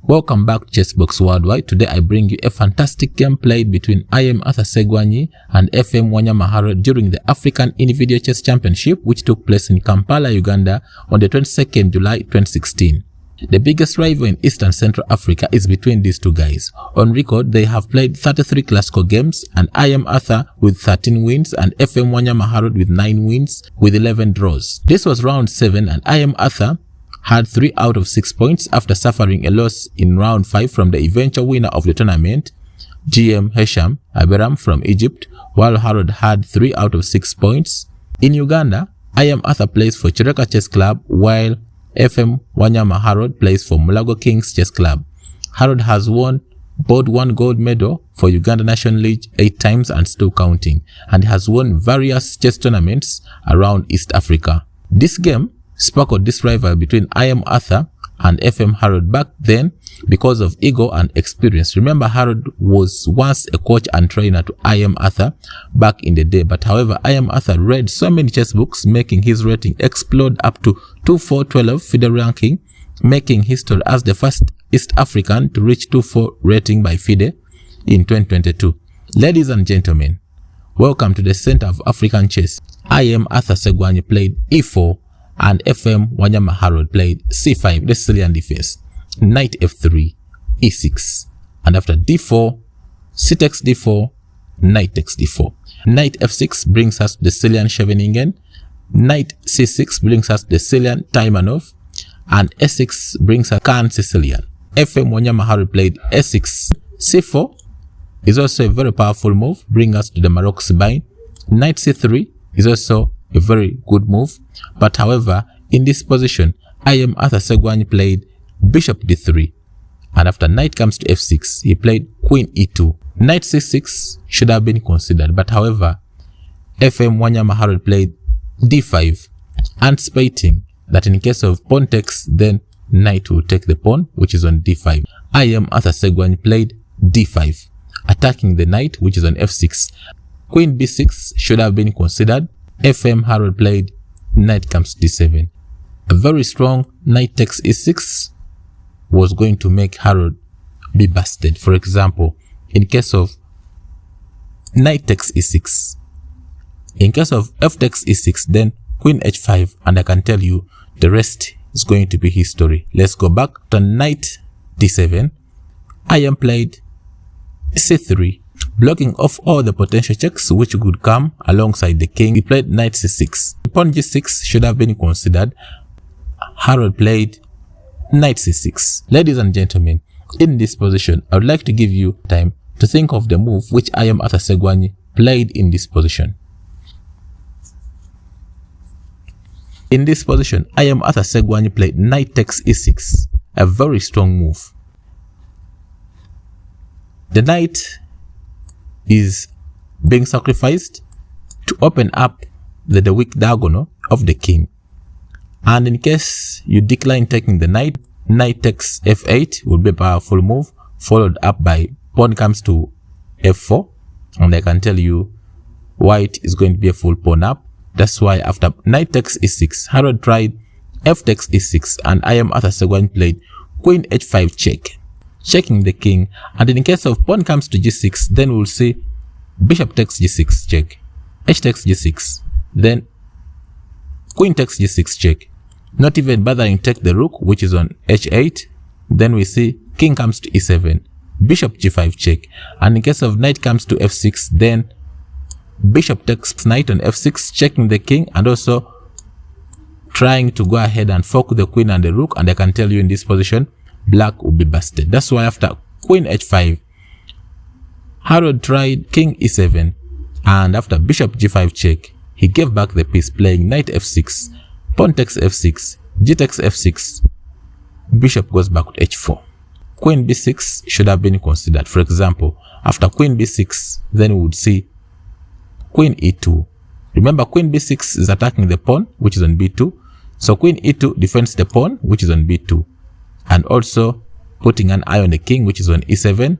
Welcome back to Chessbox Worldwide. Today I bring you a fantastic game played between I am Ssegwanyi and FM Wanyama during the African Individual Chess Championship, which took place in Kampala, Uganda on the 22nd July 2016. The biggest rival in East and Central Africa is between these two guys. On record, they have played 33 classical games, and I am Arthur with 13 wins and FM Wanyama with 9 wins with 11 draws. This was round 7 and I am Arthur had 3 out of 6 points after suffering a loss in round 5 from the eventual winner of the tournament, GM Hesham Aberam from Egypt, while Harold had 3 out of 6 points. In Uganda, I am Arthur plays for Chireka Chess Club, while FM Wanyama Harold plays for Mulago Kings Chess Club. Harold has won both 1 gold medal for Uganda National League 8 times and still counting, and has won various chess tournaments around East Africa. This game sparkled this rival between I am Arthur and FM Harold back then because of ego and experience. Remember, Harold was once a coach and trainer to I am Arthur back in the day, but however, I am Arthur read so many chess books, making his rating explode up to 2412 FIDE ranking, making history as the first East African to reach 24 rating by FIDE in 2022. Ladies and gentlemen, welcome to the center of African chess. I am Arthur Ssegwanyi played e4 and FM Wanyama Harold played c5, the Sicilian defense, knight f3, e6, and after d4, c takes d4, knight takes d4. Knight f6 brings us the Sicilian Scheveningen, knight c6 brings us the Sicilian Taimanov, and s6 brings us Khan Sicilian. FM Wanyama Harold played s6, c4 is also a very powerful move, bring us to the Morocco Sibine. Knight c3 is also a very good move, but however, in this position, I am Arthur Ssegwanyi played bishop d3, and after knight comes to f6, he played queen e2. Knight c6 should have been considered, but however, FM Wanyama Harold played d5, anticipating that in case of pawn takes, then knight will take the pawn, which is on d5. I am Arthur Ssegwanyi played d5, attacking the knight, which is on f6. Queen b6 should have been considered. FM Harold played knight comes to d7. A very strong knight takes e6 was going to make Harold be busted. For example, in case of knight takes e6, in case of f takes e6, then queen h5, and I can tell you the rest is going to be history. Let's go back to knight d7. I am played c3, blocking off all the potential checks which could come alongside the king. He played knight c6. Pawn g6 should have been considered. Harold played knight c6. Ladies and gentlemen, in this position, I would like to give you time to think of the move which I am Arthur Ssegwanyi played in this position. In this position, I am Arthur Ssegwanyi played knight takes e6, a very strong move. The knight is being sacrificed to open up the weak diagonal of the king, and in case you decline taking the knight, knight takes f8 will be a powerful move, followed up by pawn comes to f4, and I can tell you white is going to be a full pawn up. That's why after knight takes e6, Harold tried f takes e6, and I am Arthur Ssegwanyi played queen h5 check, checking the king, and in case of pawn comes to g6, then we'll see bishop takes g6 check, h takes g6, then queen takes g6 check, not even bothering to take the rook, which is on h8. Then we see king comes to e7, bishop g5 check, and in case of knight comes to f6, then bishop takes knight on f6, checking the king, and also trying to go ahead and fork the queen and the rook, and I can tell you in this position black will be busted. That's why after queen h5, Harold tried king e7, and after bishop g5 check, he gave back the piece playing knight f6, pawn takes f6, g takes f6, bishop goes back to h4. Queen b6 should have been considered. For example, after queen b6, then we would see queen e2. Remember, queen b6 is attacking the pawn, which is on b2, so queen e2 defends the pawn, which is on b2, and also putting an eye on the king, which is on e7,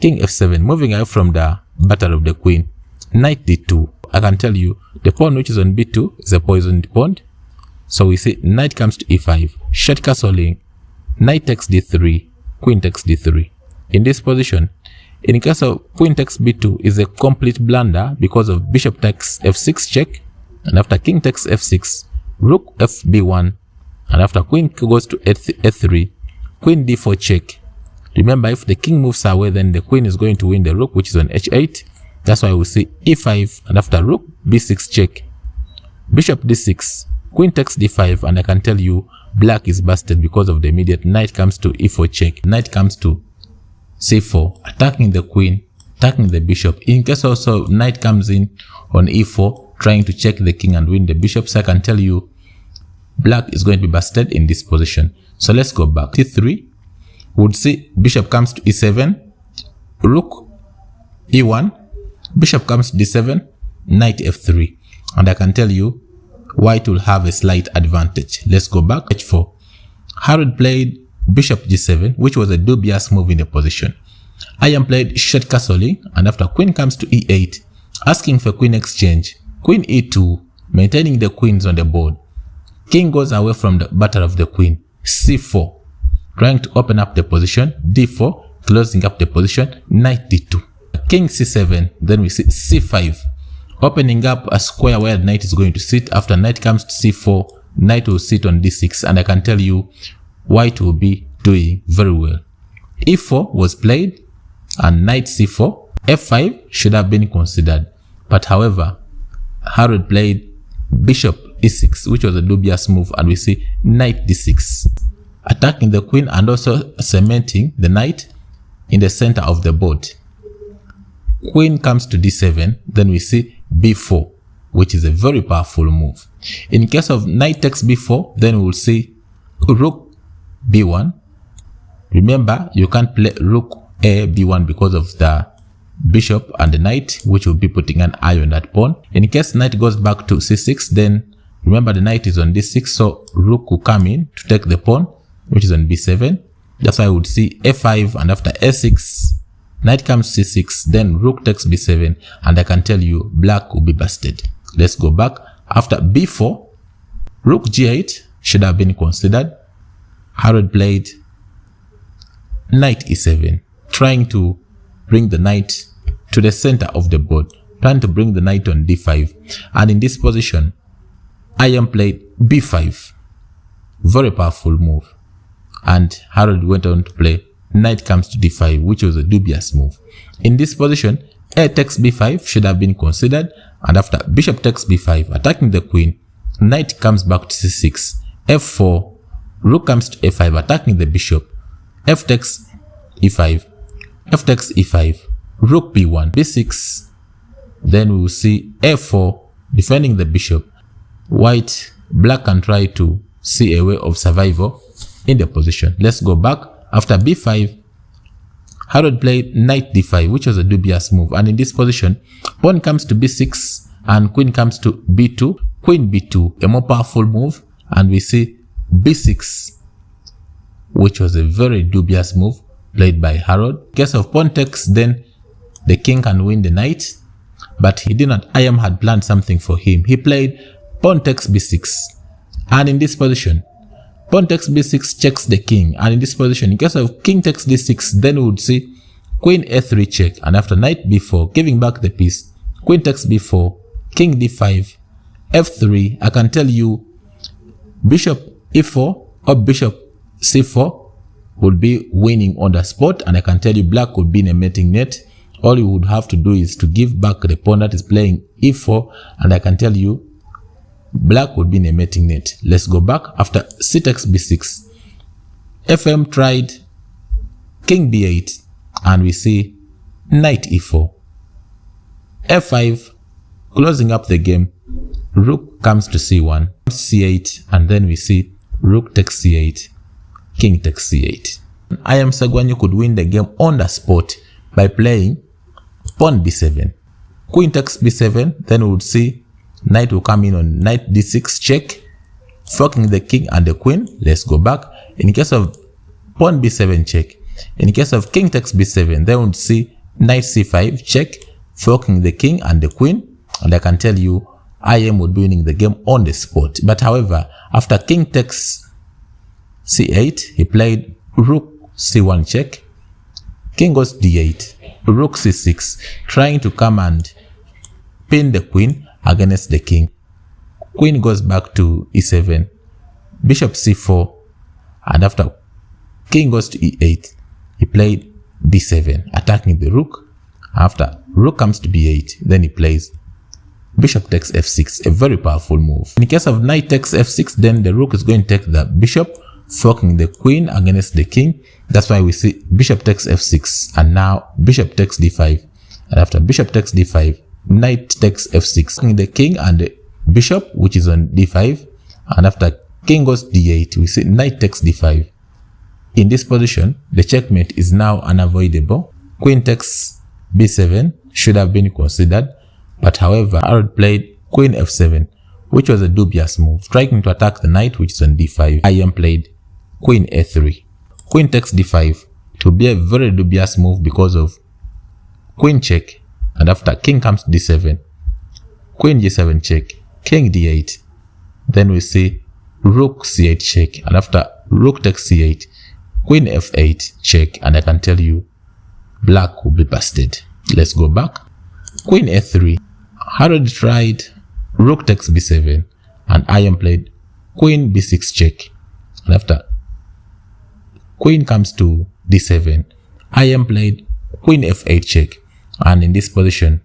king f7, moving away from the battle of the queen, knight d2. I can tell you the pawn which is on b2 is a poisoned pawn, so we see knight comes to e5, short castling, knight takes d3, queen takes d3. In this position, in case of queen takes b2 is a complete blunder because of bishop takes f6 check, and after king takes f6, rook fb1, and after queen goes to f3, queen d4 check. Remember, if the king moves away, then the queen is going to win the rook, which is on h8. That's why we see e5, and after rook b6 check, bishop d6, queen takes d5, and I can tell you black is busted because of the immediate knight comes to e4 check, knight comes to c4, attacking the queen, attacking the bishop. In case also knight comes in on e4, trying to check the king and win the bishop, so I can tell you black is going to be busted in this position. So let's go back. c3 would see bishop comes to e7, rook e1, bishop comes to d7, knight f3, and I can tell you white will have a slight advantage. Let's go back. h4. Harold played bishop g7, which was a dubious move in the position. I am played short castling, and after queen comes to e8, asking for queen exchange, queen e2, maintaining the queens on the board. King goes away from the battle of the queen, c4, trying to open up the position, d4, closing up the position, knight d2. King c7, then we see c5, opening up a square where knight is going to sit. After knight comes to c4, knight will sit on d6, and I can tell you white will be doing very well. e4 was played, and knight c4, f5 should have been considered, but however, Harold played bishop e6, which was a dubious move, and we see knight d6, attacking the queen and also cementing the knight in the center of the board. Queen comes to d7, then we see b4, which is a very powerful move. In case of knight takes b4, then we will see rook b1. Remember, you can't play rook a b1 because of the bishop and the knight, which will be putting an eye on that pawn. In case knight goes back to c6, then remember the knight is on d6, so rook will come in to take the pawn, which is on b7. That's why I would see f5, and after a6, knight comes c6, then rook takes b7, and I can tell you black will be busted. Let's go back. After b4, rook g8 should have been considered. Harold played knight e7, trying to bring the knight to the center of the board, trying to bring the knight on d5. And in this position, I am played b5. Very powerful move. And Harold went on to play knight comes to d5, which was a dubious move. In this position, a takes b5 should have been considered, and after bishop takes b5, attacking the queen, knight comes back to c6, f4, rook comes to a5, attacking the bishop, f takes e5, f takes e5, rook b1, b6, then we will see a4, defending the bishop. Black can try to see a way of survival in the position. Let's go back. After b5, Harold played knight d5, which was a dubious move, and in this position, pawn comes to b6 and queen comes to b2, queen b2, a more powerful move, and we see b6, which was a very dubious move played by Harold. In case of pawn takes, then the king can win the knight, but he did not. Iam had planned something for him. He played pawn takes b6, and in this position, pawn takes b6 checks the king, and in this position, in case of king takes d6, then we would see queen a3 check, and after knight b4, giving back the piece, queen takes b4, king d5, f3. I can tell you bishop e4 or bishop c4 would be winning on the spot, and I can tell you black would be in a mating net. All you would have to do is to give back the pawn that is playing e4, and I can tell you black would be in a mating net. Let's go back. After c takes b6, FM tried king b8, and we see knight e4, f5, closing up the game. Rook comes to c1, c8, and then we see rook takes c8, king takes c8. Ssegwanyi could win the game on the spot by playing pawn b7, queen takes b7, then we would see knight will come in on knight d6 check, forking the king and the queen. Let's go back. In case of pawn b7 check, in case of king takes b7, then we would see knight c5 check, forking the king and the queen, and I can tell you Im would be winning the game on the spot. But however, after king takes c8, he played rook c1 check, king goes d8, rook c6, trying to come and pin the queen against the king. Queen goes back to e7, bishop c4, and after king goes to e8, he played d7, attacking the rook. After rook comes to b8, then he plays bishop takes f6, a very powerful move. In case of knight takes f6, then the rook is going to take the bishop, forking the queen against the king. That's why we see bishop takes f6, and now bishop takes d5. And after bishop takes d5, knight takes f6, forking the king and the bishop, which is on d5. And after king goes d8, we see knight takes d5. In this position, the checkmate is now unavoidable. Queen takes b7 should have been considered, but however, Harold played queen f7, which was a dubious move, striking to attack the knight, which is on d5. IM played queen a3. Queen takes d5 to be a very dubious move because of queen check, and after king comes to d7, queen g7 check, king d8. Then we see rook c8 check, and after rook takes c8, queen f8 check, and I can tell you black will be busted. Let's go back. Queen a3. Harold tried rook takes b7, and IM played queen b6 check. And after queen comes to d7, IM played queen f8 check. And in this position,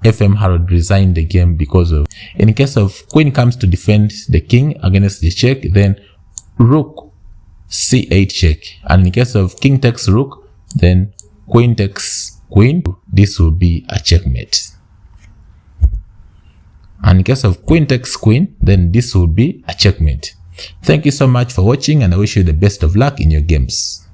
FM Harold resigned the game because of, in case of queen comes to defend the king against the check, then rook c8 check. And in case of king takes rook, then queen takes queen. This will be a checkmate. And in case of queen takes queen, then this will be a checkmate. Thank you so much for watching, and I wish you the best of luck in your games.